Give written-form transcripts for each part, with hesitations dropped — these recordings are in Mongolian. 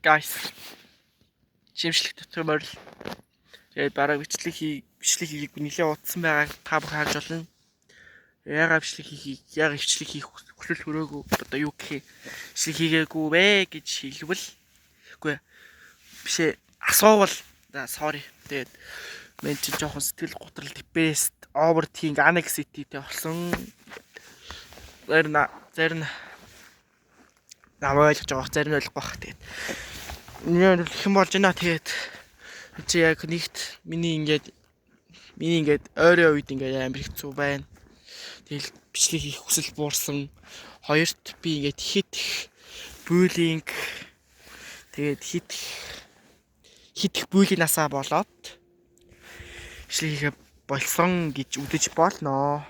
guys. Жимшлэг дотор морил. Тэгээд бараг бичлэг хийх нэлээд удсан байгааг та бүхэн харж байна. Яагаад бичлэг хийх хүсэл хүрээгүй одоо юу гэх бичлэг хийгээгүй вэ гэж хэлвэл үгүй бишээ асуувал sorry. Тэгээд мен ч жоохон сэтгэл готрол depressed overthinking anxiety-тэй болсон. Зарим намайг ойлгож байгаа зарим нь ойлгохгүй бах. Тэгээд энэ хэн болж байна. Тэгээд чи яг нэгт миний ингээд ойрын үед ингээд амар хэцүү байна. Тэгэл бичлэг хийх хүсэл буурсан. Хоёрт би ингээд хит буллинг тэгээд хит буллинасаа болоод бичлэг хийхэ болсон гэж үдэж болно.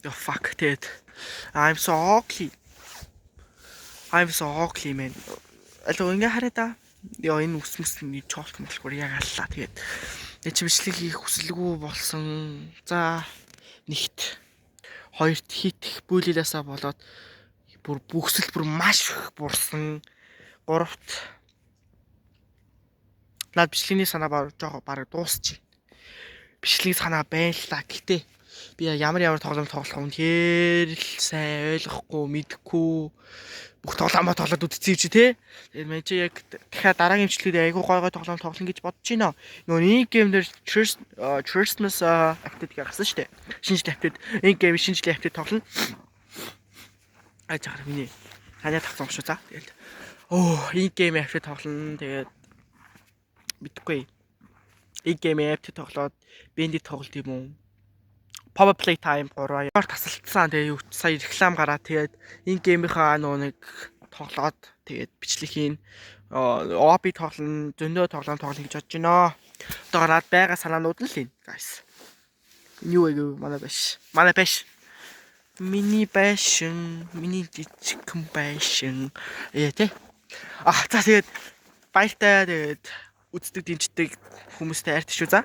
The fuck that I'm so ugly man. Алуу ингээ хараа да. Яа энэ үсмэсний чоолт мэлхүр яг аллаа. Тэгээд чи бичлэг хийх хүсэлгүй болсон. За нэгт хоёрт хит бүлэлээсаа болоод бүхсэл маш их бурсан. Гуравт наад бичлэгийн санаа бараг дуусчих. Бичлэгийн санаа байлаа. Гэтэ би ямар тоглоом тоглох юм үнэхээр л сайн ойлгохгүй мэдэхгүй бүх тоглоомоо тоглоод үтцээ чи тий. Тэгээд мэн чи яг дахиад дараагийн имчилгээдээ айгуу гой тоглоом тоглоно гэж бодож байна. Нөгөө нэг гейм дээр Christmas active гарсан шүү дээ. Шинжлэх active энэ гейм шинжлэх active тоглоно. Ажаар миний ханиа тагсан шүү за. Тэгээд энэ гейм active тоглоно. Тэгээд мэдхгүй. Энэ гейм active тоглоод бэндит тоглолт юм уу? Power play time 3 тасалдсан. Тэгээ юу сая реклам гараад тэгээд энэ геймийнхаа нэг тоглоод тэгээд бичлэхийн OP тоглоно, зөндөө тоглоом тоглоно гэж бодож байна. Одоо гараад байгаа санаанууд нь л энэ guys. Юу вэ? Манай байш. Миний жижигхэн байшин. Тий. За тэгээд баяртай тэгээд үздэг дэмждэг хүмүүстэй хайртай шүү за.